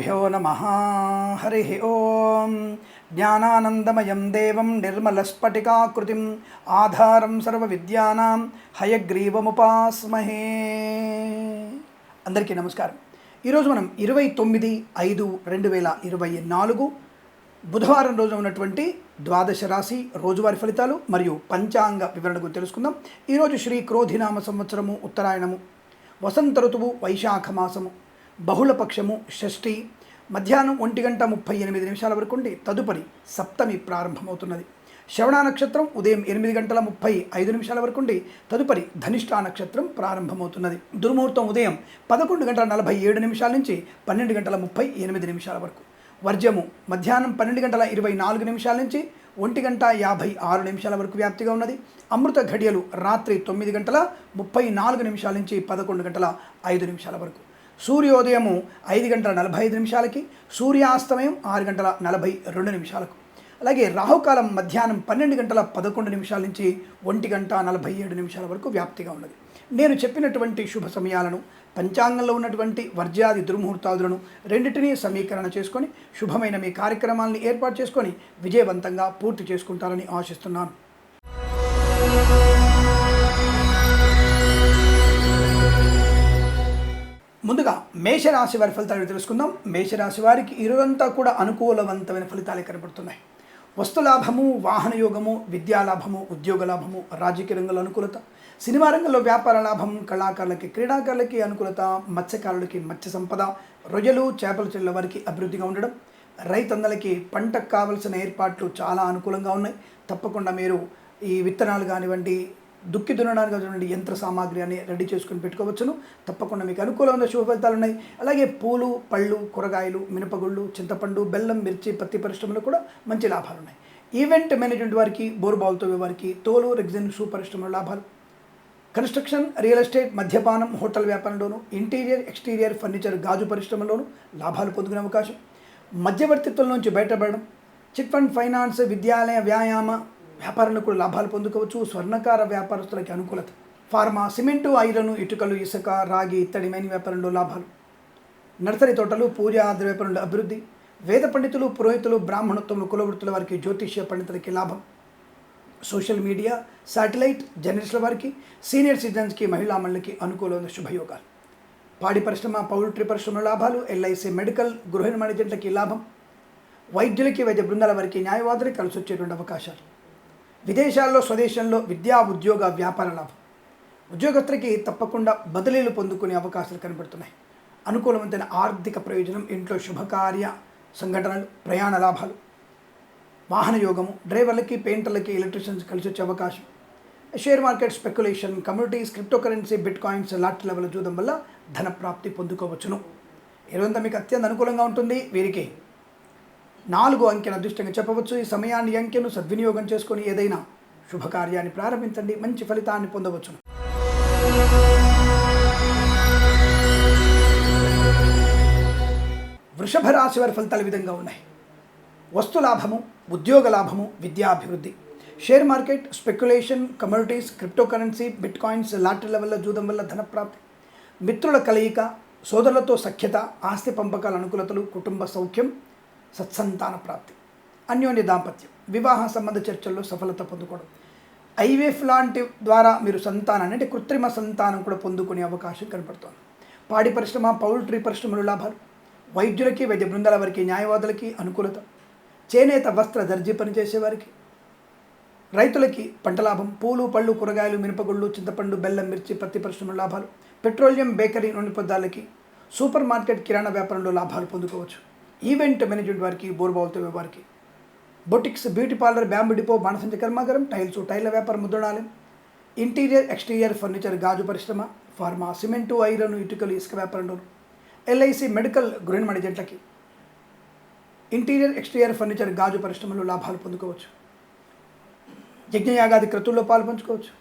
శ్రీగురుభ్యో నమః. హరి ఓం. జ్ఞానానందమయం దేవం నిర్మలస్ఫటికాకృతిం ఆధారం సర్వవిద్యానాం హయగ్రీవముపాస్మహే. అందరికీ నమస్కారం. ఈరోజు మనం 29/5/2024 బుధవారం రోజు ఉన్నటువంటి ద్వాదశ రాశి రోజువారి ఫలితాలు మరియు పంచాంగ వివరణ గురించి తెలుసుకుందాం. ఈరోజు శ్రీ క్రోధినామ సంవత్సరము ఉత్తరాయణము, వసంత ఋతువు వైశాఖ మాసము, బహుళపక్షము షష్ఠి, మధ్యాహ్నం 1:38 వరకు ఉండి తదుపరి సప్తమి ప్రారంభమవుతున్నది. శ్రవణ నక్షత్రం ఉదయం 8:35 వరకు ఉండి తదుపరి ధనిష్ఠా నక్షత్రం ప్రారంభమవుతున్నది. దుర్ముహూర్తం ఉదయం 11:47 నుంచి 12:38 వరకు. వర్జ్యము మధ్యాహ్నం 12:24 నుంచి 1:56 వరకు వ్యాప్తిగా ఉన్నది. అమృత ఘడియలు రాత్రి 9:34 నుంచి 11:05 వరకు. సూర్యోదయము 5:45, సూర్యాస్తమయం 6:42. అలాగే రాహుకాలం మధ్యాహ్నం 12:11 నుంచి 1:47 వరకు వ్యాప్తిగా ఉన్నది. నేను చెప్పినటువంటి శుభ సమయాలను, పంచాంగంలో ఉన్నటువంటి వర్జ్యాది దుర్ముహూర్తాదులను రెండింటినీ సమీకరణ చేసుకొని శుభమైన మీ కార్యక్రమాలను ఏర్పాటు చేసుకొని విజయవంతంగా పూర్తి చేసుకుంటారని ఆశిస్తున్నాను. ముందుగా మేషరాశి వారి ఫలితాలు తెలుసుకుందాం. మేషరాశి వారికి ఈరోజంతా కూడా అనుకూలవంతమైన ఫలితాలు కనబడుతున్నాయి. వస్తులాభము, వాహన యోగము, విద్యాలాభము, ఉద్యోగ లాభము, రాజకీయ రంగంలో అనుకూలత, సినిమా రంగంలో వ్యాపార లాభం, కళాకారులకి, క్రీడాకారులకి అనుకూలత, మత్స్యకారులకి మత్స్య సంపద, రొయ్యలు చేపల చెల్ల వారికి అభివృద్ధిగా ఉండడం, రైతన్నలకి పంటకు కావలసిన ఏర్పాట్లు చాలా అనుకూలంగా ఉన్నాయి. తప్పకుండా మీరు ఈ విత్తనాలు కానివ్వండి, దుక్కి దున్నడానికి కానివ్వండి, యంత్ర సామాగ్రి అని రెడీ చేసుకుని పెట్టుకోవచ్చును. తప్పకుండా మీకు అనుకూలమైన శుభ ఫలితాలు ఉన్నాయి. అలాగే పూలు, పళ్ళు, కూరగాయలు, మినపగుళ్ళు, చింతపండు, బెల్లం, మిర్చి, పత్తి పరిశ్రమలో కూడా మంచి లాభాలు ఉన్నాయి. ఈవెంట్ మేనేజ్మెంట్ వారికి, బోర్బావులతో వారికి, తోలు, రెగ్జిన్, షూ పరిశ్రమలో లాభాలు, కన్స్ట్రక్షన్, రియల్ ఎస్టేట్, మద్యపానం, హోటల్ వ్యాపారంలోను, ఇంటీరియర్, ఎక్స్టీరియర్, ఫర్నిచర్, గాజు పరిశ్రమలోను లాభాలు పొందుకునే అవకాశం, మధ్యవర్తిత్వం నుంచి బయటపడడం, చిట్ ఫండ్, ఫైనాన్స్, విద్యాలయ, వ్యాయామ వ్యాపారంలో కూడా లాభాలు పొందుకోవచ్చు. స్వర్ణకార వ్యాపారస్తులకి అనుకూలత, ఫార్మా, సిమెంటు, ఐరన్, ఇటుకలు, ఇసుక, రాగి, ఇత్తడి, మైన్ వ్యాపారంలో లాభాలు, నర్సరీ తోటలు, పూజ ఆది వ్యాపారంలో అభివృద్ధి, వేద పండితులు, పురోహితులు, బ్రాహ్మణోత్తములు, కులవృత్తుల వారికి, జ్యోతిష్య పండితులకి లాభం, సోషల్ మీడియా, శాటిలైట్, జర్నలిస్టుల వారికి, సీనియర్ సిటిజన్స్కి, మహిళా మండలికి అనుకూలమైన శుభయోగాలు, పాడి పరిశ్రమ, పౌల్ట్రీ పరిశ్రమలో లాభాలు, ఎల్ఐసి, మెడికల్, గృహ నిర్మాణ ఏజెంట్లకి లాభం, వైద్యులకి, వైద్య బృందాల వారికి, న్యాయవాదులకి కలిసి వచ్చేటువంటి అవకాశాలు, విదేశాల్లో, స్వదేశంలో విద్యా, ఉద్యోగ, వ్యాపార లాభం, ఉద్యోగస్తులకి తప్పకుండా బదిలీలు పొందుకునే అవకాశాలు కనబడుతున్నాయి. అనుకూలవంతమైన ఆర్థిక ప్రయోజనం, ఇంట్లో శుభకార్య సంఘటనలు, ప్రయాణ లాభాలు, వాహన యోగము, డ్రైవర్లకి, పెయింటర్లకి, ఎలక్ట్రీషియన్స్ కలిసి వచ్చే అవకాశం, share market, speculation, communities, crypto currency, bit coins, lot level చూడడం వల్ల ధన ప్రాప్తి పొందుకోవచ్చును. ఈరోజంతా మీకు అత్యంత అనుకూలంగా ఉంటుంది. వీరికి 4 అంకెను అదృష్టంగా చెప్పవచ్చు. ఈ సమయాన్ని, అంకెను సద్వినియోగం చేసుకొని ఏదైనా శుభకార్యాన్ని ప్రారంభించండి, మంచి ఫలితాన్ని పొందవచ్చును. వృషభ రాశి వారి ఫలితాలు విధంగా ఉన్నాయి. వస్తులాభము, ఉద్యోగ లాభము, విద్యాభివృద్ధి, share market, speculation, communities, crypto currency, bitcoins, lottery లెవెల్లో చూడడం వల్ల ధనప్రాప్తి, మిత్రుల కలయిక, సోదరులతో సఖ్యత, ఆస్తి పంపకాల అనుకూలతలు, కుటుంబ సౌఖ్యం, సత్సంతాన ప్రాప్తి, అన్యోన్య దాంపత్యం, వివాహ సంబంధ చర్చల్లో సఫలత పొందుకోవడం, ఐవీఎఫ్ లాంటి ద్వారా మీరు సంతానాన్ని, అంటే కృత్రిమ సంతానం కూడా పొందుకునే అవకాశం కనపడుతోంది. పాడి పరిశ్రమ, పౌల్ట్రీ పరిశ్రమలు లాభాలు, వైద్యులకి, వైద్య బృందాల వారికి, న్యాయవాదులకి అనుకూలత, చేనేత, వస్త్ర, దర్జీ పనిచేసేవారికి, రైతులకి పంట లాభం, పూలు, పళ్ళు, కూరగాయలు, మినపగుళ్ళు, చింతపండు, బెల్లం, మిర్చి, పత్తి పరిశ్రమల లాభాలు, పెట్రోలియం, బేకరీ, నూనె పదార్థాలకి, సూపర్ మార్కెట్, కిరాణా వ్యాపారంలో లాభాలు పొందుకోవచ్చు. ఈవెంట్ మేనేజ్మెంట్ వారికి, బోర్బావులతో వారికి, boutiques, beauty parlour, bamboo depot, బాణసంచ కర్మాగారం, టైల్స్, టైల్ల వ్యాపారం, ముద్రణాలయం, ఇంటీరియర్, ఎక్స్టీరియర్, ఫర్నిచర్, గాజు పరిశ్రమ, ఫార్మా, సిమెంటు, ఐరన్, ఇటుకలు, ఇసుక వ్యాపారంలోను, ఎల్ఐసి, మెడికల్, గృహ నిర్మాణ ఏజెంట్లకి, ఇంటీరియర్, ఎక్స్టీరియర్, ఫర్నిచర్, గాజు పరిశ్రమలో లాభాలు పొందుకోవచ్చు. యజ్ఞయాగాది క్రతువుల్లో పాలు పంచుకోవచ్చు.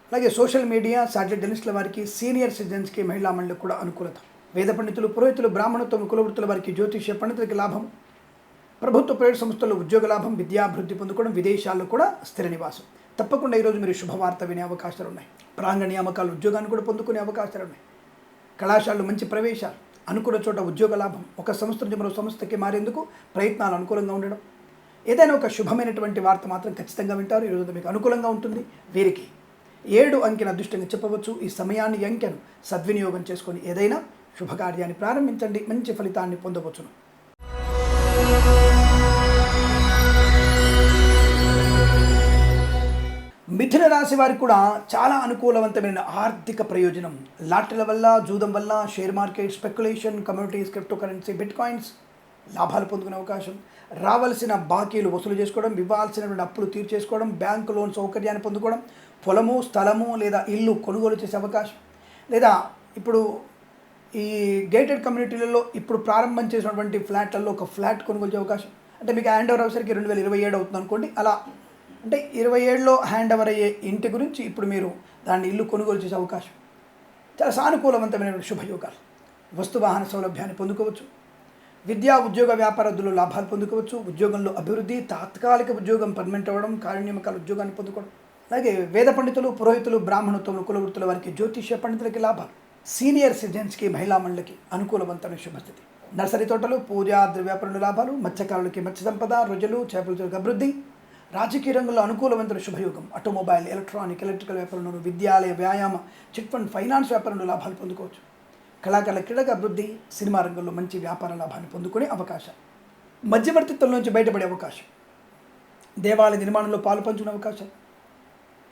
అలాగే సోషల్ మీడియా, శాటిలైట్ జర్నలిస్టుల వారికి, సీనియర్ సిటిజన్స్కి, మహిళా మండలికి కూడా అనుకూలత, వేద పండితులు, పురోహితులు, బ్రాహ్మణోత్తమ, కులవృత్తుల వారికి, జ్యోతిష్య పండితులకి లాభం, ప్రభుత్వ ప్రైవేట్ సంస్థల్లో ఉద్యోగ లాభం, విద్యాభివృద్ధి పొందుకోవడం, విదేశాల్లో కూడా స్థిర నివాసం. తప్పకుండా ఈరోజు మీరు శుభవార్త వినే అవకాశాలు ఉన్నాయి. ప్రాంగణ నియామకాలు, ఉద్యోగాన్ని కూడా పొందుకునే అవకాశాలు ఉన్నాయి. కళాశాలలో మంచి ప్రవేశాలు, అనుకున్న చోట ఉద్యోగ లాభం, ఒక సంస్థ నుంచి మరో సంస్థకి మారేందుకు ప్రయత్నాలు అనుకూలంగా ఉండడం, ఏదైనా ఒక శుభమైనటువంటి వార్త మాత్రం ఖచ్చితంగా వింటారు. ఈరోజు మీకు అనుకూలంగా ఉంటుంది. వీరికి 7 అంకెను అదృష్టంగా చెప్పవచ్చు. ఈ సమయాన్ని అంకెను సద్వినియోగం చేసుకొని ఏదైనా శుభకార్యాన్ని ప్రారంభించండి, మంచి ఫలితాన్ని పొందవచ్చును. మిథున రాశి వారికి కూడా చాలా అనుకూలవంతమైన ఆర్థిక ప్రయోజనం. లాటరీల వల్ల, జూదం వల్ల, share market, speculation, communities, crypto currency, bit coins లాభాలు పొందుకునే అవకాశం, రావాల్సిన బాకీలు వసూలు చేసుకోవడం, ఇవ్వాల్సినటువంటి అప్పులు తీర్చేసుకోవడం, బ్యాంకు లోన్ సౌకర్యాన్ని పొందుకోవడం, పొలము, స్థలము లేదా ఇల్లు కొనుగోలు చేసే అవకాశం, లేదా ఇప్పుడు ఈ గేటెడ్ కమ్యూనిటీలలో ఇప్పుడు ప్రారంభం చేసినటువంటి ఫ్లాట్లలో ఒక ఫ్లాట్ కొనుగోలు చేసే అవకాశం. అంటే మీకు హ్యాండ్ ఓవర్ అవసరికి 2027 అవుతుంది అనుకోండి. అలా అంటే 27లో హ్యాండ్ ఓవర్ అయ్యే ఇంటి గురించి ఇప్పుడు మీరు దాన్ని ఇల్లు కొనుగోలు చేసే అవకాశం. చాలా సానుకూలవంతమైన శుభయోగాలు. వస్తువాహన సౌలభ్యాన్ని పొందుకోవచ్చు. విద్యా ఉద్యోగ వ్యాపారస్తులు లాభాలు పొందుకోవచ్చు. ఉద్యోగంలో అభివృద్ధి, తాత్కాలిక ఉద్యోగం పర్మనెంట్ అవ్వడం, కార్యనియమకాల ఉద్యోగాన్ని పొందుకోవడం. అలాగే వేద పండితులు, పురోహితులు, బ్రాహ్మణత్వములు, కులవృత్తుల వారికి, జ్యోతిష్య పండితులకి లాభాలు. సీనియర్ సిటిజన్స్కి, మహిళా మండలికి అనుకూలవంతమైన శుభస్థితి. నర్సరీ తోటలు, పూజా ద్రవ్యాపారుల లాభాలు, మత్స్యకారులకి మత్స్య సంపద, రొయ్యలు, చేపల అభివృద్ధి. రాజకీయ రంగంలో అనుకూలవంతమైన శుభయోగం. ఆటోమొబైల్, ఎలక్ట్రానిక్, ఎలక్ట్రికల్ వ్యాపారంలో, విద్యాలయ, వ్యాయామ, చిట్ ఫండ్, ఫైనాన్స్ వ్యాపారంలో లాభాలు పొందుకోవచ్చు. కళాకారుల క్రీడక అభివృద్ధి, సినిమా రంగంలో మంచి వ్యాపార లాభాన్ని పొందుకునే అవకాశం. మధ్యవర్తిత్వం నుంచి బయటపడే అవకాశం. దేవాలయ నిర్మాణంలో పాలు పంచుకునే అవకాశం.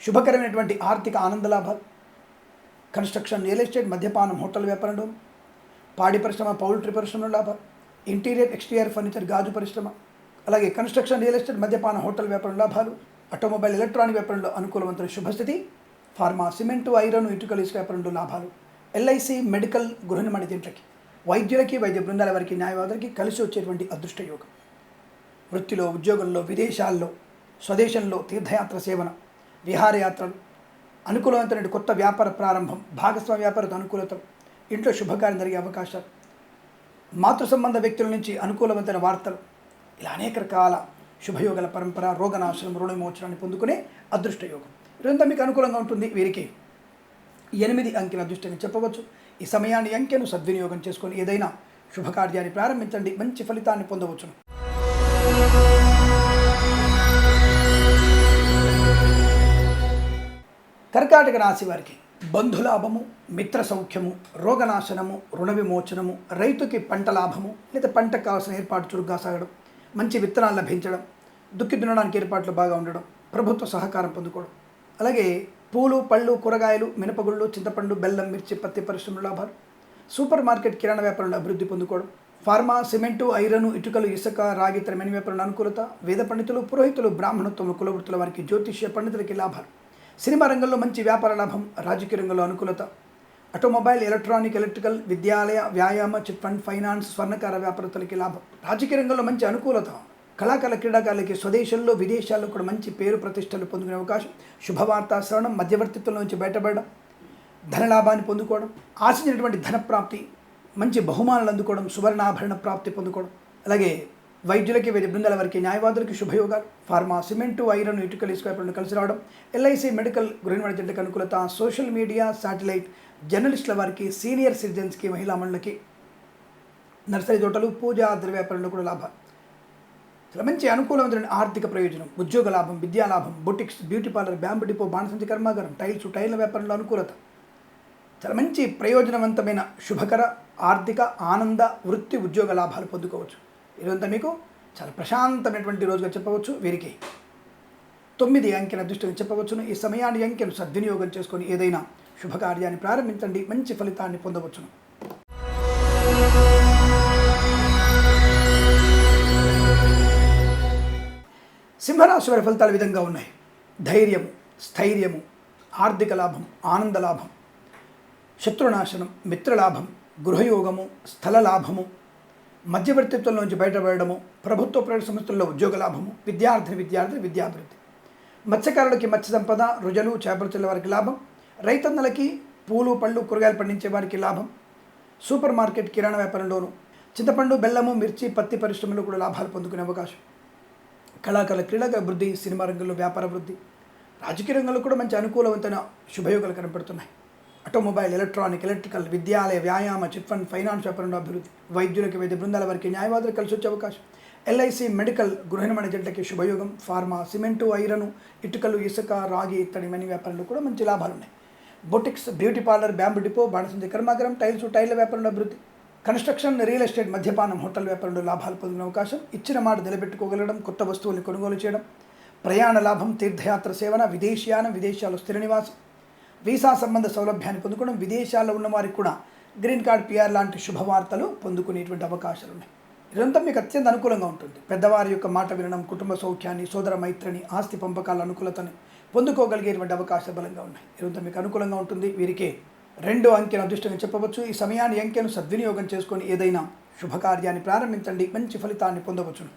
శుభకరమైనటువంటి ఆర్థిక ఆనంద లాభాలు. కన్స్ట్రక్షన్, రియల్ ఎస్టేట్, మద్యపానం, హోటల్ వ్యాపారంలో, పాడి పరిశ్రమ, పౌల్ట్రీ పరిశ్రమలో లాభాలు. ఇంటీరియర్, ఎక్స్టీరియర్ ఫర్నిచర్, గాజు పరిశ్రమ, అలాగే కన్స్ట్రక్షన్, రియల్ ఎస్టేట్, మద్యపాన, హోటల్ వ్యాపారం లాభాలు. ఆటోమొబైల్, ఎలక్ట్రానిక్ వ్యాపారంలో అనుకూలవంతమైన శుభస్థితి. ఫార్మా, సిమెంటు, ఐరన్, ఇటుకలు, ఇసుక వ్యాపారంలో లాభాలు. ఎల్ఐసి, మెడికల్, గృహ నిర్మాణ జంటలకి, వైద్యులకి, వైద్య బృందాల వారికి, న్యాయవాదులకి కలిసి వచ్చేటువంటి అదృష్ట యోగం. వృత్తిలో, ఉద్యోగంలో, విదేశాల్లో, స్వదేశంలో తీర్థయాత్ర సేవన, విహారయాత్రలు, అనుకూలవంతమైన కొత్త వ్యాపార ప్రారంభం, భాగస్వామ్య వ్యాపార అనుకూలతలు, ఇంట్లో శుభకార్యం జరిగే అవకాశాలు, మాతృ సంబంధ వ్యక్తుల నుంచి అనుకూలవంతమైన వార్తలు, ఇలా అనేక రకాల శుభయోగాల పరంపర, రోగనాశనం, రుణ విమోచనాన్ని పొందుకునే అదృష్ట యోగం. ఇదంతా మీకు అనుకూలంగా ఉంటుంది. వీరికి 8 అంకెల అదృష్టంగా చెప్పవచ్చు. ఈ సమయాన్ని అంకెను సద్వినియోగం చేసుకొని ఏదైనా శుభకార్యాన్ని ప్రారంభించండి, మంచి ఫలితాన్ని పొందవచ్చును. కర్కాటక రాశి వారికి బంధులాభము, మిత్ర సౌఖ్యము, రోగనాశనము, రుణ విమోచనము, రైతుకి పంట లాభము లేదా పంటకు కావాల్సిన ఏర్పాటు చురుగ్గా సాగడం, మంచి విత్తనాలు లభించడం, దుక్కి దున్నడానికి ఏర్పాట్లు బాగా ఉండడం, ప్రభుత్వ సహకారం పొందుకోవడం, అలాగే పూలు, పళ్ళు, కూరగాయలు, మినపగుళ్ళు, చింతపండు, బెల్లం, మిర్చి, పత్తి పరిశ్రమల లాభాలు, సూపర్ మార్కెట్, కిరాణా వ్యాపారంలో అభివృద్ధి పొందుకోవడం, ఫార్మా, సిమెంటు, ఐరన్, ఇటుకలు, ఇసుక, రాగి, తరమైన వ్యాపారంలో అనుకూలత, వేద పండితులు, పురోహితులు, బ్రాహ్మణత్వము, కులవృత్తుల వారికి, జ్యోతిష్య పండితులకి లాభాలు. సినిమా రంగంలో మంచి వ్యాపార లాభం, రాజకీయ రంగంలో అనుకూలత, ఆటోమొబైల్, ఎలక్ట్రానిక్, ఎలక్ట్రికల్, విద్యాలయ, వ్యాయామ, చిట్ ఫండ్, ఫైనాన్స్, స్వర్ణకార వ్యాపారస్తులకి లాభం. రాజకీయ రంగంలో మంచి అనుకూలత, కళాకారుల, క్రీడాకారులకి స్వదేశంలో, విదేశాల్లో కూడా మంచి పేరు ప్రతిష్టలు పొందుకునే అవకాశం. శుభవార్త శ్రవణం, మధ్యవర్తిత్వం నుంచి బయటపడడం, ధనలాభాన్ని పొందుకోవడం, ఆశించినటువంటి ధనప్రాప్తి, మంచి బహుమానాలు అందుకోవడం, సువర్ణాభరణ ప్రాప్తి పొందుకోవడం, అలాగే వైద్యులకి, వైద్య బృందాల వారికి, న్యాయవాదులకి శుభయోగాలు. ఫార్మా, సిమెంటు, ఐరన్, ఇటుకలు, ఇసుక వ్యాపారంలో కలిసి రావడం, ఎల్ఐసి, మెడికల్, గృహ నిర్మాణ జంటలకు అనుకూలత, సోషల్ మీడియా, శాటిలైట్, జర్నలిస్టుల వారికి, సీనియర్ సిటిజన్స్కి, మహిళా మండలికి, నర్సరీ తోటలు, పూజా ద్రవ్య వ్యాపారంలో కూడా లాభాలు. చాలా మంచి అనుకూలమైన ఆర్థిక ప్రయోజనం. ఉద్యోగ లాభం, విద్యా లాభం, boutiques, beauty parlour, bamboo depot, బాణసంచి కర్మాగారం, టైర్ల వ్యాపారంలో అనుకూలత. చాలా మంచి ప్రయోజనవంతమైన శుభకర ఆర్థిక ఆనంద వృత్తి ఉద్యోగ లాభాలు పొందుకోవచ్చు. ఇదంతా మీకు చాలా ప్రశాంతమైనటువంటి రోజుగా చెప్పవచ్చు. వీరికి 9 అంకెల అదృష్టంగా చెప్పవచ్చును. ఈ సమయాన్ని అంకెను సద్వినియోగం చేసుకొని ఏదైనా శుభకార్యాన్ని ప్రారంభించండి, మంచి ఫలితాన్ని పొందవచ్చును. సింహరాశి వారి ఫలితాలు విధంగా ఉన్నాయి. ధైర్యము, స్థైర్యము, ఆర్థిక లాభం, ఆనంద లాభం, శత్రునాశనం, మిత్రలాభం, గృహయోగము, స్థల లాభము, మధ్యవర్తిత్వం నుంచి బయటపడము, ప్రభుత్వ ప్రైవేట్ సంస్థల్లో ఉద్యోగ లాభము, విద్యార్థి విద్యాభివృద్ధి, మత్స్యకారులకి మత్స్య సంపద, రుజలు, చేపల చెల్ల వారికి లాభం, రైతన్నలకి పూలు, పళ్ళు, కూరగాయలు పండించే వారికి లాభం, సూపర్ మార్కెట్, కిరాణా వ్యాపారంలోను, చింతపండు, బెల్లము, మిర్చి, పత్తి పరిశ్రమలో కూడా లాభాలు పొందుకునే అవకాశం. కళాకారుల క్రీడక అభివృద్ధి, సినిమా రంగంలో వ్యాపార అభివృద్ధి, రాజకీయ రంగంలో కూడా మంచి అనుకూలవంతమైన శుభయోగాలు కనపడుతున్నాయి. ఆటోమొబైల్, ఎలక్ట్రానిక్, ఎలక్ట్రికల్, విద్యాలయ, వ్యాయామ, చిట్ ఫండ్, ఫైనాన్స్ వ్యాపారంలో అభివృద్ధి, వైద్యులకి, వైద్య బృందాల వారికి, న్యాయవాదులు కలిసి వచ్చే అవకాశం, ఎల్ఐసి, మెడికల్, గృహ నిర్మాణ జంటకి శుభయోగం, ఫార్మా, సిమెంటు, ఐరను, ఇటుకలు, ఇసుక, రాగి ఇత్తడి మనీ వ్యాపారంలో కూడా మంచి లాభాలు ఉన్నాయి. Boutiques, beauty parlour, bamboo depot, బాణసంచి కర్మాగారం, టైల్ల వ్యాపారంలో అభివృద్ధి, కన్స్ట్రక్షన్, రియల్ ఎస్టేట్, మద్యపానం, హోటల్ వ్యాపారంలో లాభాలు పొందిన అవకాశం, ఇచ్చిన మాట నిలబెట్టుకోగలగడం, కొత్త వస్తువుల్ని కొనుగోలు చేయడం, ప్రయాణ లాభం, తీర్థయాత్ర సేవన, విదేశీయానం, విదేశాల్లో స్థిర నివాసం, వీసా సంబంధ సౌలభ్యాన్ని పొందుకోవడం, విదేశాల్లో ఉన్న వారికి కూడా గ్రీన్ కార్డ్, పిఆర్ లాంటి శుభవార్తలు పొందుకునేటువంటి అవకాశాలు ఉన్నాయి. ఇదంతా మీకు అత్యంత అనుకూలంగా ఉంటుంది. పెద్దవారి యొక్క మాట వినడం, కుటుంబ సౌఖ్యాన్ని, సోదర మైత్రిని, ఆస్తి పంపకాల అనుకూలతని పొందుకోగలిగేటువంటి అవకాశాలు బలంగా ఉన్నాయి. ఇదంతా మీకు అనుకూలంగా ఉంటుంది. వీరికి 2 అంకెను అదృష్టంగా చెప్పవచ్చు. ఈ సమయాన్ని అంకెను సద్వినియోగం చేసుకొని ఏదైనా శుభకార్యాన్ని ప్రారంభించండి, మంచి ఫలితాన్ని పొందవచ్చును.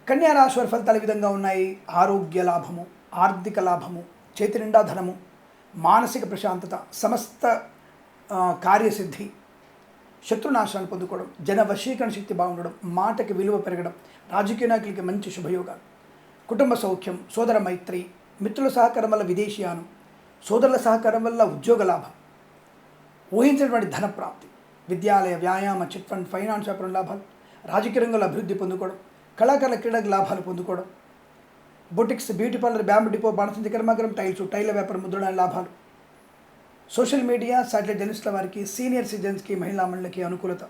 కన్యా రాశి వారి ఫలితాలు ఈ విధంగా ఉన్నాయి. ఆరోగ్య లాభము, ఆర్థిక లాభము, చేతి నిండా ధనము, మానసిక ప్రశాంతత, సమస్త కార్యసిద్ధి, శత్రునాశాన్ని పొందుకోవడం, జన వశీకరణ శక్తి బాగుండడం, మాటకి విలువ పెరగడం, రాజకీయ నాయకులకి మంచి శుభయోగాలు, కుటుంబ సౌఖ్యం, సోదర మైత్రి, మిత్రుల సహకారం వల్ల విదేశీయానం, సోదరుల సహకారం వల్ల ఉద్యోగ లాభం, ఊహించినటువంటి ధన ప్రాప్తి, విద్యాలయ, వ్యాయామ, చిట్ ఫండ్, ఫైనాన్స్ వ్యాపారం లాభాలు, రాజకీయ రంగంలో అభివృద్ధి పొందుకోవడం, కళాకారుల క్రీడకు లాభాలు పొందుకోవడం, boutiques, beauty parlour, bamboo depot, బాణసంచి కర్మాగారం, టైల్ల వ్యాపారం, ముద్రణ లాభాలు, సోషల్ మీడియా, శాటిలైట్ జర్నలిస్టుల వారికి, సీనియర్ సిటిజన్స్కి, మహిళా మండలికి అనుకూలత,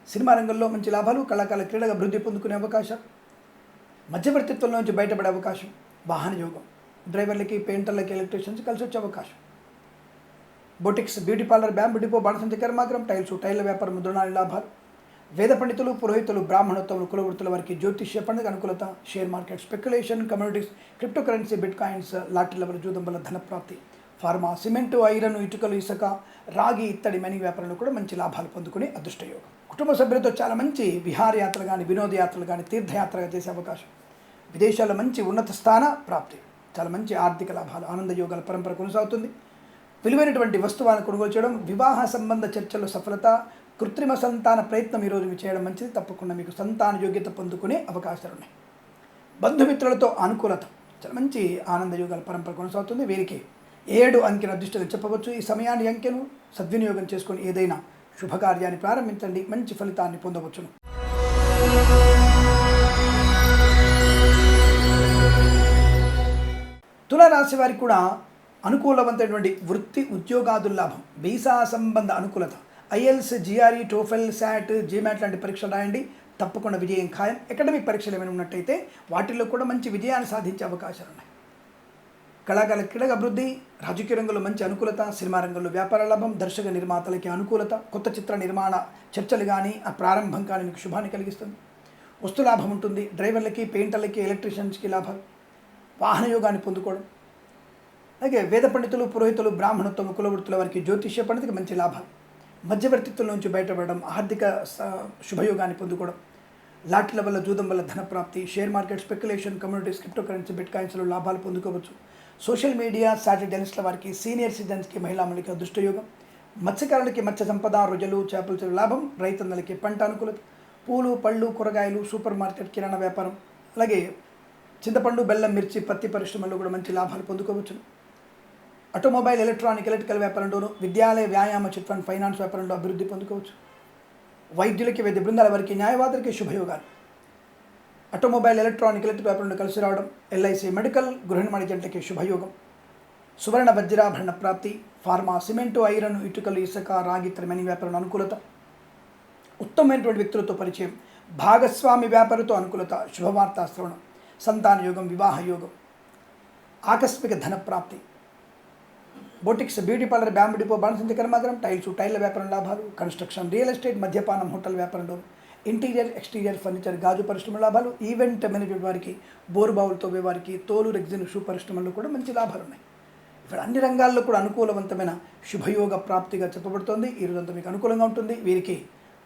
సినిమా రంగంలో మంచి లాభాలు, కళాకారుల క్రీడగా అభివృద్ధి పొందుకునే అవకాశం, మధ్యవర్తిత్వం నుంచి బయటపడే అవకాశం, వాహన యోగం, డ్రైవర్లకి, పెయింటర్లకి, ఎలక్ట్రీషియన్స్ కలిసి వచ్చే అవకాశం, boutiques, beauty parlour, bamboo depot, బాణసంచి కర్మాగారం, టైల్ల వ్యాపారం, ముద్రణాల లాభాలు, వేద పండితులు, పురోహితులు, బ్రాహ్మణోత్తములు, కులవృత్తుల వారికి జ్యోతిష్య పండుగ అనుకూలత, share market, speculation, communities, crypto currency, bitcoins, lottery level జూదం వల్ల ధనప్రాప్తి, ఫార్మా, సిమెంటు, ఐరన్, ఇటుకలు, ఇసుక, రాగి ఇత్తడి మనీ వ్యాపారంలో కూడా మంచి లాభాలు పొందుకునే అదృష్టయోగం. కుటుంబ సభ్యులతో చాలా మంచి విహారయాత్రలు కానీ, వినోదయాత్రలు కానీ, తీర్థయాత్రగా చేసే అవకాశం, విదేశాల్లో మంచి ఉన్నత స్థాన ప్రాప్తి, చాలా మంచి ఆర్థిక లాభాలు, ఆనంద యోగాల పరంపర కొనసాగుతుంది. విలువైనటువంటి వస్తువులను కొనుగోలు చేయడం, వివాహ సంబంధ చర్చల్లో సఫలత, కృత్రిమ సంతాన ప్రయత్నం ఈరోజు మీరు చేయడం మంచిది. తప్పకుండా మీకు సంతాన యోగ్యత పొందుకునే అవకాశాలు ఉన్నాయి. బంధుమిత్రులతో అనుకూలత, చాలా మంచి ఆనంద యోగాల పరంపర కొనసాగుతుంది. వీరికి 7 అంకెను అదృష్టంగా చెప్పవచ్చు. ఈ సమయాన్ని అంకెను సద్వినియోగం చేసుకొని ఏదైనా శుభకార్యాన్ని ప్రారంభించండి, మంచి ఫలితాన్ని పొందవచ్చును. తులారాశి వారికి కూడా అనుకూలవంతమైనటువంటి వృత్తి, ఉద్యోగాదుల లాభం, వీసా సంబంధ అనుకూలత, IELTS, GRE, TOEFL, SAT, GMAT లాంటి పరీక్షలు రాయండి, తప్పకుండా విజయం ఖాయం. అకాడమిక్ పరీక్షలు ఏమైనా ఉన్నట్టయితే వాటిల్లో కూడా మంచి విజయాన్ని సాధించే అవకాశాలు ఉన్నాయి. కళాకారుల క్రీడగా అభివృద్ధి, రాజకీయ రంగంలో మంచి అనుకూలత, సినిమా రంగంలో వ్యాపార లాభం, దర్శక నిర్మాతలకి అనుకూలత, కొత్త చిత్ర నిర్మాణ చర్చలు కానీ ఆ ప్రారంభం కానీ మీకు శుభాన్ని కలిగిస్తుంది. వస్తు లాభం ఉంటుంది. డ్రైవర్లకి, పెయింటర్లకి, ఎలక్ట్రీషియన్స్కి లాభాలు, వాహన యోగాన్ని పొందుకోవడం, అలాగే వేద పండితులు, పురోహితులు, బ్రాహ్మణోత్తమ, కులవృత్తుల వారికి జ్యోతిష్య పండితులకి మంచి లాభాలు, మధ్యవర్తిత్వం నుంచి బయటపడడం, ఆర్థిక శుభయోగాన్ని పొందుకోవడం, లాటరీల వల్ల జూదం వల్ల ధనప్రాప్తి, share market, speculation, communities, crypto currency, బిట్ కాయిన్స్లో లాభాలు పొందుకోవచ్చు. సోషల్ మీడియా, శాటిలైట్ జర్నలిస్టుల వారికి, సీనియర్ సిటిజన్స్కి, మహిళా మండలికి అదృష్టయోగం, మత్స్యకారులకి మత్స్య సంపద, రొయ్యలు, చేపల చెరువు లాభం, రైతన్నలకి పంట అనుకూలత, పూలు, పళ్ళు, కూరగాయలు, సూపర్ మార్కెట్, కిరాణా వ్యాపారం, అలాగే చింతపండు, బెల్లం, మిర్చి, పత్తి పరిశ్రమల్లో కూడా మంచి లాభాలు పొందుకోవచ్చు. ఆటోమొబైల్, ఎలక్ట్రానిక్, ఎలక్ట్రికల్ వ్యాపారంలోనూ, విద్యాలయ, వ్యాయామ, చిట్ ఫండ్, ఫైనాన్స్ వ్యాపారంలో అభివృద్ధి పొందుకోవచ్చు. వైద్యులకి, వైద్య బృందాల వారికి, న్యాయవాదులకి శుభయోగాలు, ఆటోమొబైల్, ఎలక్ట్రానిక్, ఎలక్ట్రిక్ వ్యాపారంలో కలిసి రావడం, ఎల్ఐసి, మెడికల్, గృహ నిర్మాణ జంటకి శుభయోగం, సువర్ణ వజ్రాభరణ ప్రాప్తి, ఫార్మా, సిమెంటు, ఐరన్, ఇటుకలు, ఇసుక, రాగి ఇత్తడి మనీ వ్యాపారంలో అనుకూలత, ఉత్తమమైనటువంటి వ్యక్తులతో పరిచయం, భాగస్వామి వ్యాపారంతో అనుకూలత, శుభవార్తా శ్రవణం, సంతాన యోగం, వివాహ యోగం, ఆకస్మిక ధన ప్రాప్తి, boutiques, beauty parlour, bamboo depot, బాణసంచి కర్మాగారం, టైల్ల వ్యాపారం లాభాలు, కన్స్ట్రక్షన్, రియల్ ఎస్టేట్, మద్యపానం, హోటల్ వ్యాపారంలో, ఇంటీరియర్, ఎక్స్టీరియర్ ఫర్నిచర్, గాజు పరిశ్రమ లాభాలు, ఈవెంట్ మేనేజ్మెంట్ వారికి, బోరుబావులు తవ్వే వారికి, తోలు, రెగ్జిన్, షూ పరిశ్రమల్లో కూడా మంచి లాభాలు ఉన్నాయి. ఇక్కడ అన్ని రంగాల్లో కూడా అనుకూలవంతమైన శుభయోగ ప్రాప్తిగా చెప్పబడుతోంది. ఈ రోజంతా మీకు అనుకూలంగా ఉంటుంది. వీరికి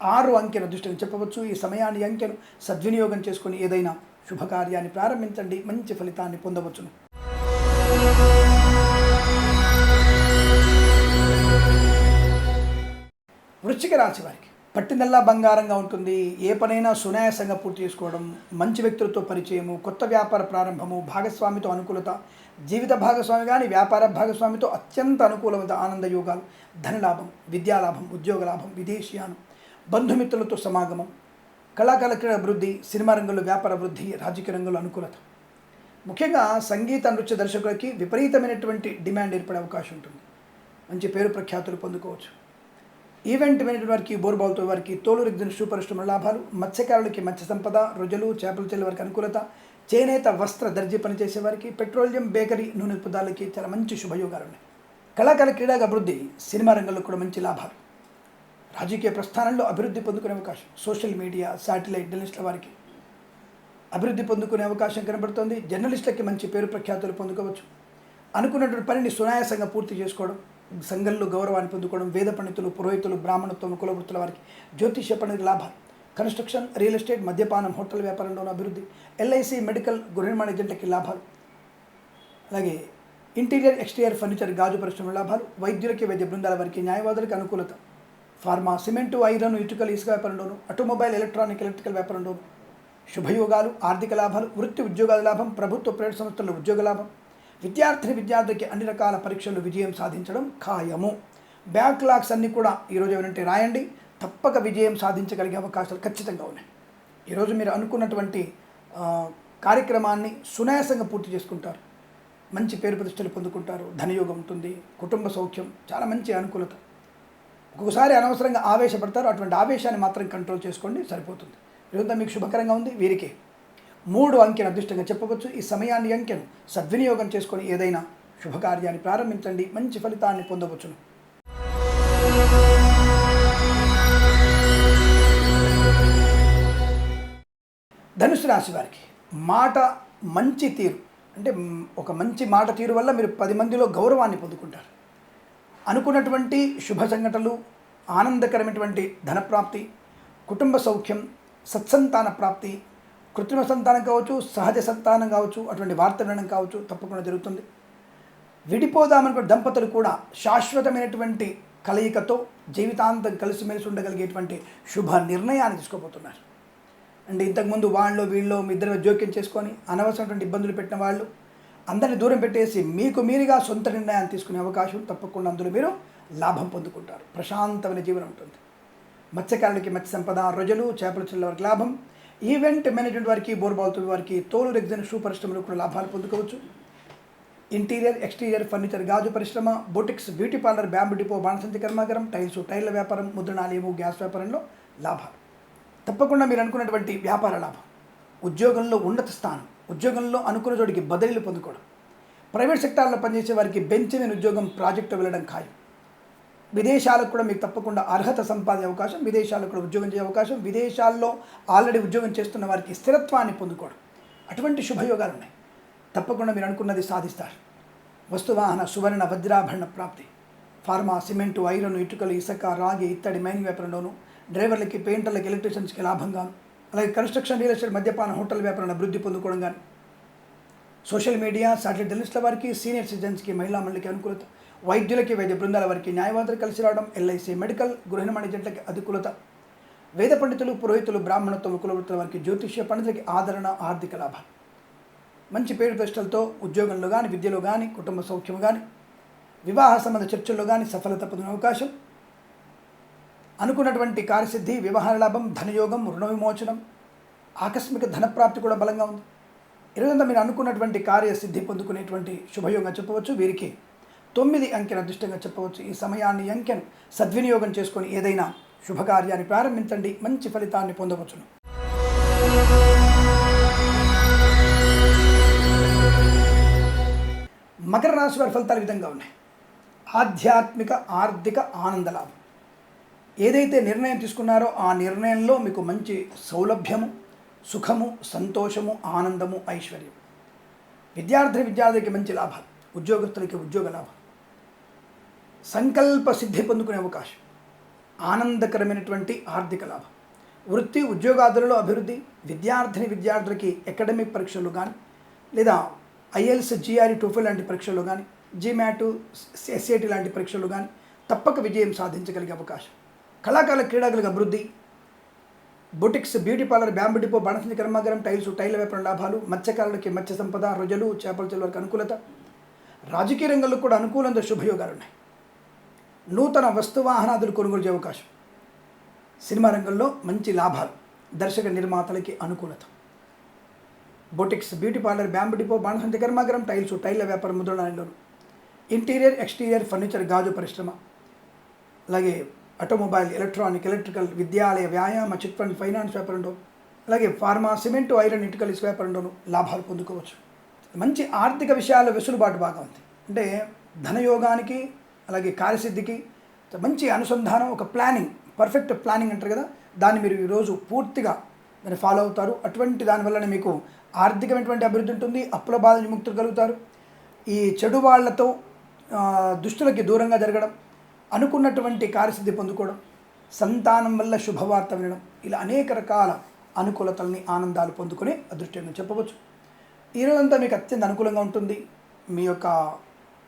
6 అంకెను అదృష్టంగా చెప్పవచ్చు. ఈ సమయాన్ని అంకెను సద్వినియోగం చేసుకొని ఏదైనా శుభకార్యాన్ని ప్రారంభించండి, మంచి ఫలితాన్ని పొందవచ్చును. వృశ్చిక రాశి వారికి పట్టిందల్లా బంగారంగా ఉంటుంది. ఏ పనైనా సునాయాసంగా పూర్తి చేసుకోవడం, మంచి వ్యక్తులతో పరిచయము, కొత్త వ్యాపార ప్రారంభము, భాగస్వామితో అనుకూలత, జీవిత భాగస్వామి కానీ వ్యాపార భాగస్వామితో అత్యంత అనుకూలమైన ఆనంద యోగాలు, ధనలాభం, విద్యాలాభం, ఉద్యోగ లాభం, విదేశీయానం, బంధుమిత్రులతో సమాగమం, కళాకాల క్రీడ అభివృద్ధి, సినిమా రంగంలో వ్యాపార వృద్ధి, రాజకీయ రంగంలో అనుకూలత. ముఖ్యంగా సంగీత నృత్య దర్శకులకి విపరీతమైనటువంటి డిమాండ్ ఏర్పడే అవకాశం ఉంటుంది. మంచి పేరు ప్రఖ్యాతులు పొందుకోవచ్చు. ఈవెంట్ మేనేజ్మెంట్ వారికి, బోర్బాల్తో వారికి, తోలు రిగ్జిన్ షూ పరిశ్రమ లాభాలు, మత్స్యకారులకి మత్స్య సంపద, రొయ్యలు చేపల చెల్లి వారికి అనుకూలత, చేనేత వస్త్ర దర్జీ పనిచేసే వారికి, పెట్రోలియం బేకరీ నూనె ఉత్పత్తులకి చాలా మంచి శుభయోగాలు ఉన్నాయి. కళాకార క్రీడా అభివృద్ధి, సినిమా రంగంలో కూడా మంచి లాభాలు, రాజకీయ ప్రస్థానంలో అభివృద్ధి పొందుకునే అవకాశం, సోషల్ మీడియా, శాటిలైట్ జర్నలిస్టుల వారికి అభివృద్ధి పొందుకునే అవకాశం కనబడుతుంది. జర్నలిస్టులకి మంచి పేరు ప్రఖ్యాతులు పొందుకోవచ్చు. అనుకున్నటువంటి పనిని సునాయాసంగా పూర్తి చేసుకోవడం, సంఘంలో గౌరవాన్ని పొందుకోవడం, వేద పండితులు, పురోహితులు, బ్రాహ్మణత్వం, కులవృత్తుల వారికి, జ్యోతిష్య పండితుల లాభాలు, కన్స్ట్రక్షన్, రియల్ ఎస్టేట్, మద్యపానం, హోటల్ వ్యాపారంలోనూ అభివృద్ధి, ఎల్ఐసి, మెడికల్, గృహ నిర్మాణ ఏజెంట్లకి లాభాలు, అలాగే ఇంటీరియర్, ఎక్స్టీరియర్ ఫర్నిచర్, గాజు పరిశ్రమ లాభాలు, వైద్యులకి, వైద్య బృందాల వారికి, న్యాయవాదులకి అనుకూలత, ఫార్మా, సిమెంటు, ఐరన్, ఇటుకలు, ఇసుక వ్యాపారంలోను, ఆటోమొబైల్, ఎలక్ట్రికల్ వ్యాపారంలోను శుభయోగాలు, ఆర్థిక లాభాలు, వృత్తి ఉద్యోగాల లాభం, ప్రభుత్వ ప్రైవేట్ సంస్థల్లో ఉద్యోగ లాభం, విద్యార్థికి అన్ని రకాల పరీక్షల్లో విజయం సాధించడం ఖాయము. బ్యాక్లాగ్స్ అన్నీ కూడా ఈరోజు ఏమంటే రాయండి, తప్పక విజయం సాధించగలిగే అవకాశాలు ఖచ్చితంగా ఉన్నాయి. ఈరోజు మీరు అనుకున్నటువంటి కార్యక్రమాన్ని సునాయాసంగా పూర్తి చేసుకుంటారు. మంచి పేరు ప్రతిష్టలు పొందుకుంటారు. ధనయోగం ఉంటుంది. కుటుంబ సౌఖ్యం, చాలా మంచి అనుకూలత. ఒక్కొక్కసారి అనవసరంగా ఆవేశపడతారు. అటువంటి ఆవేశాన్ని మాత్రం కంట్రోల్ చేసుకోండి, సరిపోతుంది. ఈరోజు మీకు శుభకరంగా ఉంది. వీరికి 3 అంకెను అదృష్టంగా చెప్పవచ్చు. ఈ సమయాన్ని అంకెను సద్వినియోగం చేసుకొని ఏదైనా శుభకార్యాన్ని ప్రారంభించండి, మంచి ఫలితాన్ని పొందవచ్చును. ధనుసు రాశి వారికి మాట మంచి తీరు, అంటే ఒక మంచి మాట తీరు వల్ల మీరు 10 మందిలో గౌరవాన్ని పొందుకుంటారు. అనుకున్నటువంటి శుభ సంఘటనలు, ఆనందకరమైనటువంటి ధనప్రాప్తి, కుటుంబ సౌఖ్యం, సత్సంతాన ప్రాప్తి, కృత్రిమ సంతానం కావచ్చు, సహజ సంతానం కావచ్చు, అటువంటి వార్త వినడం కావచ్చు, తప్పకుండా జరుగుతుంది. విడిపోదామనుకున్న దంపతులు కూడా శాశ్వతమైనటువంటి కలయికతో జీవితాంతం కలిసిమెలిసి ఉండగలిగేటువంటి శుభ నిర్ణయాన్ని తీసుకోబోతున్నారు. అంటే ఇంతకుముందు వాళ్ళు వీళ్ళు మీ ఇద్దరు జోక్యం చేసుకొని అనవసరమైనటువంటి ఇబ్బందులు పెట్టిన వాళ్ళు అందరిని దూరం పెట్టేసి మీకు మీరుగా సొంత నిర్ణయాన్ని తీసుకునే అవకాశం, తప్పకుండా అందులో మీరు లాభం పొందుకుంటారు. ప్రశాంతమైన జీవనం ఉంటుంది. మత్స్యకారులకి మత్స్య సంపద, రొయ్యలు, చేపల చెల్ల వారికి లాభం, ఈవెంట్ మేనేజ్మెంట్ వారికి, బోర్బాల్తో వారికి, తోలు రిగ్జిన్ షూ పరిశ్రమలో కూడా లాభాలు పొందుకోవచ్చు. ఇంటీరియర్, ఎక్స్టీరియర్ ఫర్నిచర్, గాజు పరిశ్రమ, boutiques, beauty parlour, bamboo depot, బాణసంచి కర్మాగారం, టైర్ల వ్యాపారం, ముద్రణాలయము, గ్యాస్ వ్యాపారంలో లాభాలు. తప్పకుండా మీరు అనుకున్నటువంటి వ్యాపార లాభం, ఉద్యోగంలో ఉన్నత స్థానం, ఉద్యోగంలో అనుకున్న చోటికి బదిలీలు పొందుకోవడం, ప్రైవేట్ సెక్టార్లో పనిచేసే వారికి బెంచ్ ఉద్యోగం, ప్రాజెక్టు వెళ్ళడం ఖాయం. విదేశాలకు కూడా మీకు తప్పకుండా అర్హత సంపాదించే అవకాశం, విదేశాల్లో కూడా ఉద్యోగం చేసే అవకాశం, విదేశాల్లో ఆల్రెడీ ఉద్యోగం చేస్తున్న వారికి స్థిరత్వాన్ని పొందుకోవడం, అటువంటి శుభయోగాలు ఉన్నాయి. తప్పకుండా మీరు అనుకున్నది సాధిస్తారు. వస్తువాహన, సువర్ణ, వజ్రాభరణ ప్రాప్తి, ఫార్మా, సిమెంటు, ఐరన్, ఇటుకలు, ఇసుక, రాగి, ఇత్తడి, మైనింగ్ వ్యాపారంలోను, డ్రైవర్లకి, పెయింటర్లకి, ఎలక్ట్రీషియన్స్కి లాభంగాను, అలాగే కన్స్ట్రక్షన్, రియల్ ఎస్టేట్, మద్యపాన, హోటల్ వ్యాపారాన్ని అభివృద్ధి పొందుకోవడం కానీ, సోషల్ మీడియా, శాటిలైట్ జర్నలిస్టుల వారికి, సీనియర్ సిటిజన్స్కి, మహిళా మండలికి అనుకూలత, వైద్యులకి, వైద్య బృందాల వారికి, న్యాయవాదులు కలిసి రావడం, ఎల్ఐసి, మెడికల్, గృహ నిర్మాణ ఏజెంట్లకి అనుకూలత, వేద పండితులు, పురోహితులు, బ్రాహ్మణత్వం, కులవృత్తుల వారికి, జ్యోతిష్య పండితులకి ఆదరణ, ఆర్థిక లాభాలు, మంచి పేరు ప్రతిష్టలతో ఉద్యోగంలో కానీ, విద్యలో కానీ, కుటుంబ సౌఖ్యం కానీ, వివాహ సంబంధ చర్చల్లో కానీ సఫలత పొందిన అవకాశం, అనుకున్నటువంటి కార్యసిద్ధి, వ్యవహార లాభం, ధనయోగం, రుణ విమోచనం, ఆకస్మిక ధనప్రాప్తి కూడా బలంగా ఉంది. ఈరోజంతా మీరు అనుకున్నటువంటి కార్యసిద్ధి పొందుకునేటువంటి శుభయోగంగా చెప్పవచ్చు. వీరికి 9 అంకెను అదృష్టంగా చెప్పవచ్చు. ఈ సమయాన్ని అంకెను సద్వినియోగం చేసుకొని ఏదైనా శుభకార్యాన్ని ప్రారంభించండి, మంచి ఫలితాన్ని పొందవచ్చును. మకర రాశి వారి ఫలితాలు విధంగా ఉన్నాయి. ఆధ్యాత్మిక, ఆర్థిక ఆనంద లాభం. ఏదైతే నిర్ణయం తీసుకున్నారో ఆ నిర్ణయంలో మీకు మంచి సౌలభ్యము, సుఖము, సంతోషము, ఆనందము, ఐశ్వర్యం. విద్యార్థికి మంచి లాభాలు, ఉద్యోగస్తులకి ఉద్యోగ లాభం, సంకల్ప సిద్ధి పొందుకునే అవకాశం, ఆనందకరమైనటువంటి ఆర్థిక లాభం, వృత్తి ఉద్యోగాదులలో అభివృద్ధి, విద్యార్థులకి అకాడమిక్ పరీక్షలు కానీ, లేదా ఐఎల్స్, జిఆర్ఈ, టోఫెల్ లాంటి పరీక్షలు కానీ, జిమాట్, ఎస్ఏటి లాంటి పరీక్షలు కానీ తప్పక విజయం సాధించగలిగే అవకాశం. కళాకారుల క్రీడాకులకు అభివృద్ధి, boutiques, beauty parlour, bamboo depot, బాణసంచి కర్మాగారం, టైల్స్, టైల్ వ్యాపారం లాభాలు, మత్స్యకారులకి మత్స్య సంపద, రొయ్యలు, చేపల చెరువు వరకు అనుకూలత, రాజకీయ రంగంలో కూడా అనుకూలంగా శుభయోగాలు ఉన్నాయి. నూతన వస్తువాహనాదులు కొనుగోలు చేసే అవకాశం, సినిమా రంగంలో మంచి లాభాలు, దర్శక నిర్మాతలకి అనుకూలత, boutiques, beauty parlour, bamboo depot, బాణసంచి కర్మాగారం, టైల్స్, టైల్ వ్యాపారం ముద్రణాలయంలోను, ఇంటీరియర్, ఎక్స్టీరియర్, ఫర్నిచర్, గాజు పరిశ్రమ, అలాగే ఆటోమొబైల్, ఎలక్ట్రానిక్, ఎలక్ట్రికల్, విద్యాలయ, వ్యాయామ, చిట్ ఫండ్, ఫైనాన్స్ వ్యాపారంలో, అలాగే ఫార్మా, సిమెంటు, ఐరన్, ఇటుకల్, ఇసుక వ్యాపారంలోనూ లాభాలు పొందుకోవచ్చు. మంచి ఆర్థిక విషయాల వెసులుబాటు బాగా ఉంది. అంటే ధనయోగానికి అలాగే కార్యసిద్ధికి మంచి అనుసంధానం, ఒక ప్లానింగ్, పర్ఫెక్ట్ ప్లానింగ్ అంటారు కదా, దాన్ని మీరు ఈరోజు పూర్తిగా దాన్ని ఫాలో అవుతారు. అటువంటి దానివల్లనే మీకు ఆర్థికమైనటువంటి అభివృద్ధి ఉంటుంది, అప్పుల బాధ విముక్తులు కలుగుతారు. ఈ చెడు వాళ్లతో దుష్టులకి దూరంగా జరగడం, అనుకున్నటువంటి కార్యసిద్ధి పొందుకోవడం, సంతానం వల్ల శుభవార్త వినడం, ఇలా అనేక రకాల అనుకూలతల్ని, ఆనందాలు పొందుకునే అదృష్టంగా చెప్పవచ్చు. ఈ రోజంతా మీకు అత్యంత అనుకూలంగా ఉంటుంది. మీ యొక్క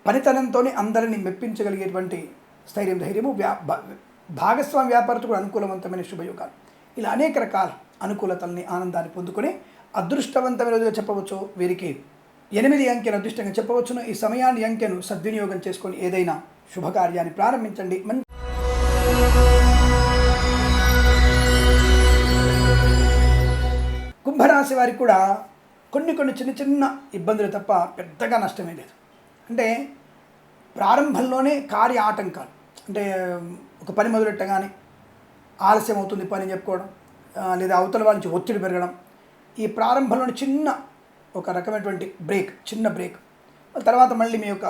పనితనంతోనే అందరినీ మెప్పించగలిగేటువంటి స్థైర్యం, ధైర్యము, భాగస్వామి వ్యాపారతో కూడా అనుకూలవంతమైన శుభయోగాలు, ఇలా అనేక రకాల అనుకూలతల్ని, ఆనందాన్ని పొందుకునే అదృష్టవంతమైన రోజుగా చెప్పవచ్చు. వీరికి 8 అంకెను అదృష్టంగా చెప్పవచ్చును. ఈ సమయాన్ని, అంకెను సద్వినియోగం చేసుకొని ఏదైనా శుభకార్యాన్ని ప్రారంభించండి. కుంభరాశి వారికి కూడా కొన్ని చిన్న చిన్న ఇబ్బందులు తప్ప పెద్దగా నష్టమే లేదు. అంటే ప్రారంభంలోనే కార్య ఆటంకాలు, అంటే ఒక పని మొదలెట్టగానే ఆలస్యం అవుతుంది పని చెప్పుకోవడం, లేదా అవతల వాళ్ళ నుంచి ఒత్తిడి పెరగడం, ఈ ప్రారంభంలోని చిన్న ఒక రకమైనటువంటి బ్రేక్, చిన్న బ్రేక్, తర్వాత మళ్ళీ మీ యొక్క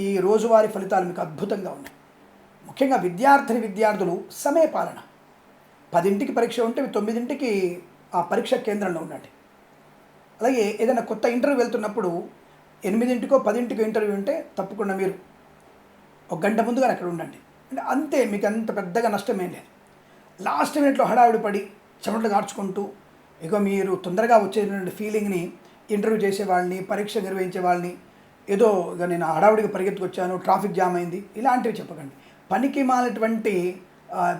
ఈ రోజువారీ ఫలితాలు మీకు అద్భుతంగా ఉన్నాయి. ముఖ్యంగా విద్యార్థులు సమయపాలన, 10ంటికి పరీక్ష ఉంటే 9ంటికి ఆ పరీక్ష కేంద్రంలో ఉండండి. అలాగే ఏదైనా కొత్త ఇంటర్వ్యూ వెళ్తున్నప్పుడు 8ంటికో 10ంటికో ఇంటర్వ్యూ ఉంటే తప్పకుండా మీరు 1 గంట ముందుగానే అక్కడ ఉండండి. అంటే అంతే, మీకు అంత పెద్దగా నష్టమేం లేదు. లాస్ట్ మినిట్లో హడావిడి పడి చెమటలు కార్చుకుంటూ ఇక మీరు తొందరగా వచ్చేటువంటి ఫీలింగ్ని ఇంటర్వ్యూ చేసేవాళ్ళని, పరీక్ష నిర్వహించే వాళ్ళని, ఏదో ఇక నేను హడావుడిగా పరిగెత్తుకొచ్చాను, ట్రాఫిక్ జామ్ అయింది, ఇలాంటివి చెప్పకండి. పనికి మాలినటువంటి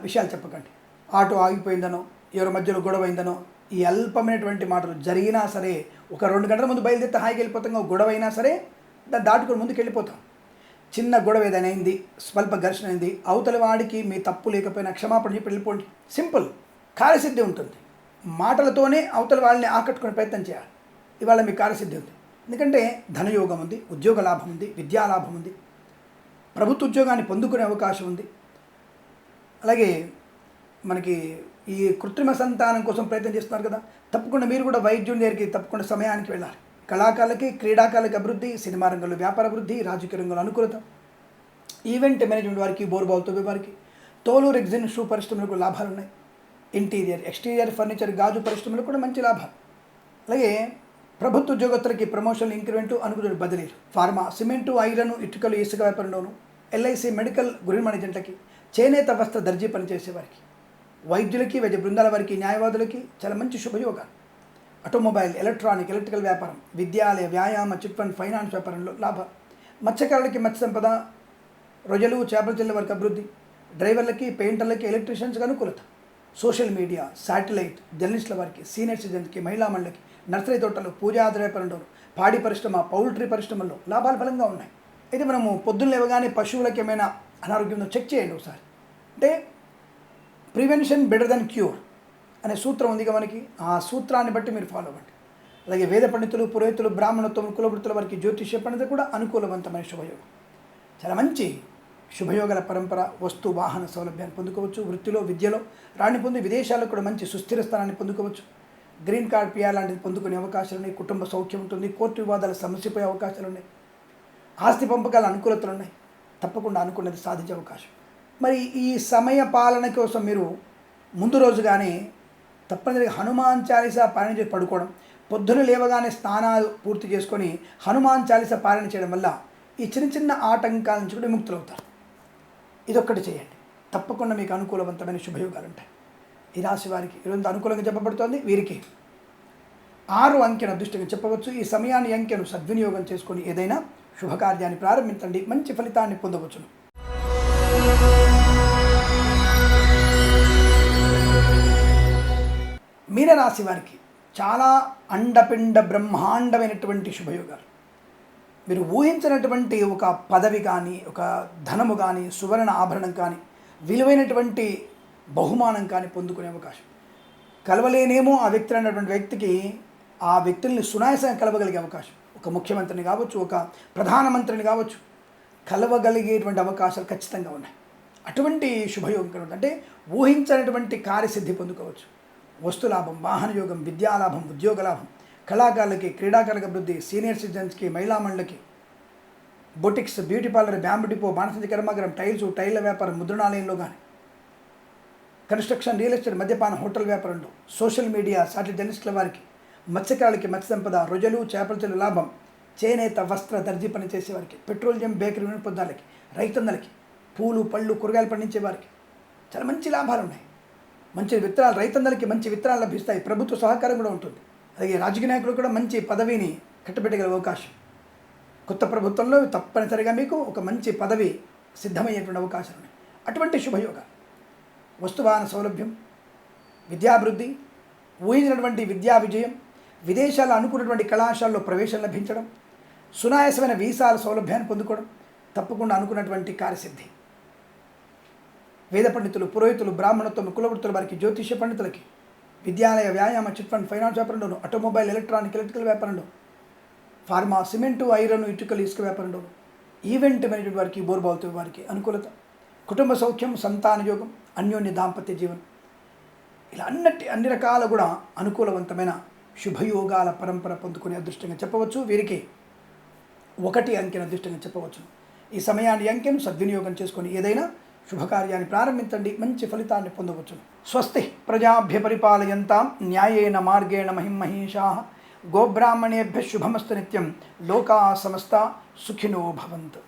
విషయాలు చెప్పకండి. ఆటో ఆగిపోయిందనో, ఎవరి మధ్యలో గొడవ అయిందనో, ఈ అల్పమైనటువంటి మాటలు జరిగినా సరే ఒక 2 గంటల ముందు బయలుదేరితే హాయిగా వెళ్ళిపోతాం. గొడవ అయినా సరే దాన్ని దాటుకొని ముందుకు వెళ్ళిపోతాం. చిన్న గొడవ ఏదైనా అయింది, స్వల్ప ఘర్షణ అయింది, అవతలి వాడికి మీ తప్పు లేకపోయినా క్షమాపణ చెప్పి వెళ్ళిపోండి. సింపుల్. కార్యసిద్ధి ఉంటుంది. మాటలతోనే అవతలి వాళ్ళని ఆకట్టుకునే ప్రయత్నం చేయాలి. ఇవాళ మీ కార్యసిద్ధి ఉంది. ఎందుకంటే ధనయోగం ఉంది, ఉద్యోగ లాభం ఉంది, విద్యా లాభం ఉంది, ప్రభుత్వ ఉద్యోగాన్ని పొందుకునే అవకాశం ఉంది. అలాగే మనకి ఈ కృత్రిమ సంతానం కోసం ప్రయత్నం చేస్తున్నారు కదా, తప్పకుండా మీరు కూడా వైద్యుని దగ్గరికి తప్పకుండా సమయానికి వెళ్ళాలి. కళాకారులకి, క్రీడాకారులకి అభివృద్ధి, సినిమా రంగంలో వ్యాపార అభివృద్ధి, రాజకీయ రంగంలో అనుకూలత, ఈవెంట్ మేనేజ్మెంట్ వారికి, బోర్బావుతో వారికి, తోలు, రెగ్జిన్, షూ పరిశ్రమలకు లాభాలు ఉన్నాయి. ఇంటీరియర్, ఎక్స్టీరియర్, ఫర్నిచర్, గాజు పరిశ్రమలకు కూడా మంచి లాభాలు. అలాగే ప్రభుత్వ ఉద్యోగస్తులకి ప్రమోషన్లు, ఇంక్రిమెంటు, అనుకూల బదిలీలు, ఫార్మా, సిమెంటు, ఐరన్, ఇటుకలు, ఇసుక వ్యాపారంలోను, ఎల్ఐసి, మెడికల్, గృహ మేనేజెంట్లకి, చేనేత వస్త్ర దర్జీ పనిచేసేవారికి, వైద్యులకి, వైద్య బృందాల వారికి, న్యాయవాదులకి చాలా మంచి శుభయోగాలు. ఆటోమొబైల్, ఎలక్ట్రానిక్, ఎలక్ట్రికల్ వ్యాపారం, విద్యాలయ, వ్యాయామ, చిట్ ఫండ్, ఫైనాన్స్ వ్యాపారంలో లాభాలు, మత్స్యకారులకి మత్స్య సంపద, రొయ్యలు, చేపల చెల్లె వారికి అభివృద్ధి, డ్రైవర్లకి, పెయింటర్లకి, ఎలక్ట్రీషియన్స్కి అనుకూలత, సోషల్ మీడియా, శాటిలైట్, జర్నలిస్టుల వారికి, సీనియర్ సిటిజన్కి, మహిళా మండలికి, నర్సరీ తోటలు, పూజా వ్యాపారంలో, పాడి పరిశ్రమ, పౌల్ట్రీ పరిశ్రమల్లో లాభాలు బలంగా ఉన్నాయి. అయితే మనము పొద్దున్న లేవగానే పశువులకి ఏమైనా అనారోగ్యంలో చెక్ చేయండి ఒకసారి. అంటే ప్రివెన్షన్ బెటర్ దెన్ క్యూర్ అనే సూత్రం ఉంది మనకి, ఆ సూత్రాన్ని బట్టి మీరు ఫాలో అవ్వండి. అలాగే వేద పండితులు, పురోహితులు, బ్రాహ్మణత్వం, కులవృత్తుల వారికి, జ్యోతిష్య పండితులు కూడా అనుకూలవంతమైన శుభయోగం. చాలా మంచి శుభయోగాల పరంపర, వస్తు వాహన సౌలభ్యాన్ని పొందుకోవచ్చు. వృత్తిలో, విద్యలో రాణి పొంది విదేశాలకు కూడా మంచి సుస్థిర స్థానాన్ని పొందుకోవచ్చు. గ్రీన్ కార్డ్, పిఆర్ లాంటిది పొందుకునే అవకాశాలు ఉన్నాయి. కుటుంబ సౌఖ్యం ఉంటుంది. కోర్టు వివాదాల సమస్యపోయే అవకాశాలు ఉన్నాయి. ఆస్తి పంపకాల అనుకూలతలు ఉన్నాయి. తప్పకుండా అనుకున్నది సాధించే అవకాశం. మరి ఈ సమయ పాలన కోసం మీరు ముందు రోజుగానే తప్పనిసరిగా హనుమాన్ చాలీసా పారాయణ చేసి పడుకోవడం, పొద్దున లేవగానే స్నానాలు పూర్తి చేసుకొని హనుమాన్ చాలీసా పారాయణ చేయడం వల్ల ఈ చిన్న చిన్న ఆటంకాల నుంచి కూడా విముక్తులవుతారు. ఇదొక్కటి చేయండి, తప్పకుండా మీకు అనుకూలవంతమైన శుభయోగాలు ఉంటాయి. ఈ రాశి వారికి ఈరోజు అనుకూలంగా చెప్పబడుతోంది. వీరికి 6 అంకెను అదృష్టంగా చెప్పవచ్చు. ఈ సమయాన్ని, అంకెను సద్వినియోగం చేసుకొని ఏదైనా శుభకార్యాన్ని ప్రారంభించండి. మంచి ఫలితాన్ని పొందవచ్చును. మీనరాశి వారికి చాలా అండపిండ బ్రహ్మాండమైనటువంటి శుభయోగాలు. మీరు ఊహించినటువంటి ఒక పదవి కానీ, ఒక ధనము కానీ, సువర్ణ ఆభరణం కానీ, విలువైనటువంటి బహుమానం కానీ పొందుకునే అవకాశం. కలవలేనేమో ఆ వ్యక్తి అన్నటువంటి వ్యక్తికి ఆ వ్యక్తుల్ని సునాయాసంగా కలవగలిగే అవకాశం. ఒక ముఖ్యమంత్రిని కావచ్చు, ఒక ప్రధానమంత్రిని కావచ్చు, కలవగలిగేటువంటి అవకాశాలు ఖచ్చితంగా ఉన్నాయి. అటువంటి శుభయోగం అంటే ఊహించినటువంటి కార్యసిద్ధి పొందుకోవచ్చు. వస్తులాభం, వాహన యోగం, విద్యాలాభం, ఉద్యోగ లాభం, కళాకారులకి, క్రీడాకారుల అభివృద్ధి, సీనియర్ సిటిజన్స్కి, మహిళామణులకి, boutiques, beauty parlour, bamboo depot, బాణసంచి కర్మాగారం, టైళ్ళ వ్యాపారం, ముద్రణాలయంలో కానీ, కన్స్ట్రక్షన్, రియల్ ఎస్టేట్, మద్యపాన, హోటల్ వ్యాపారంలో, సోషల్ మీడియా, సాటి జర్నలిస్టుల వారికి, మత్స్యకారులకి మత్స్య సంపద, రొయ్యలు, చేపల చెల్లు లాభం, చేనేత, వస్త్ర, దర్జీ పని చేసేవారికి, పెట్రోలియం, బేకరీ వినియోగదారులకి, రైతన్నలకి, పూలు, పళ్ళు, కూరగాయలు పండించే వారికి చాలా మంచి లాభాలు ఉన్నాయి. మంచి విత్తనాలు, రైతన్నలకి మంచి విత్తనాలు లభిస్తాయి. ప్రభుత్వ సహకారం కూడా ఉంటుంది. అలాగే రాజకీయ నాయకులు కూడా మంచి పదవిని కట్టబెట్టగల అవకాశం. కొత్త ప్రభుత్వంలో తప్పనిసరిగా మీకు ఒక మంచి పదవి సిద్ధమయ్యేటువంటి అవకాశాలు ఉన్నాయి. అటువంటి శుభయోగాలు, వస్తువాహన సౌలభ్యం, విద్యాభివృద్ధి, ఊహించినటువంటి విద్యా విజయం, విదేశాల్లో అనుకున్నటువంటి కళాశాలలో ప్రవేశం లభించడం, సునాయాసమైన వీసాల సౌలభ్యాన్ని పొందుకోవడం, తప్పకుండా అనుకున్నటువంటి కార్యసిద్ధి. వేద పండితులు, పురోహితులు, బ్రాహ్మణత్వం, కులవృత్తుల వారికి, జ్యోతిష్య పండితులకి, విద్యాలయ, వ్యాయామ, చిట్ ఫండ్, ఫైనాన్స్ వ్యాపారంలోను, ఆటోమొబైల్, ఎలక్ట్రికల్ వ్యాపారంలో, ఫార్మా, సిమెంటు, ఐరన్, ఇటుకలు, ఇసుక వ్యాపారంలో, ఈవెంట్ మేనేజ్మెంట్ వారికి, బోర్బావుతో వారికి అనుకూలత, కుటుంబ సౌఖ్యం, సంతాన యోగం, అన్యోన్య దాంపత్య జీవనం, ఇలా అన్ని రకాల కూడా అనుకూలవంతమైన శుభయోగాల పరంపర పొందుకునే అదృష్టంగా చెప్పవచ్చు. వీరికి 1 అంకెను అదృష్టంగా చెప్పవచ్చు. ఈ సమయాన్ని అంకెను సద్వినియోగం చేసుకొని ఏదైనా శుభకార్యాన్ని ప్రారంభించండి, మంచి ఫలితాన్ని పొందవచ్చు. స్వస్తి ప్రజాభ్య పరిపాలయంతాం న్యాయేన మార్గేణ మహిమహేషాః గోబ్రాహ్మణేభ్యః శుభమస్తు నిత్యం లోకా సమస్తా సుఖినో భవంతు.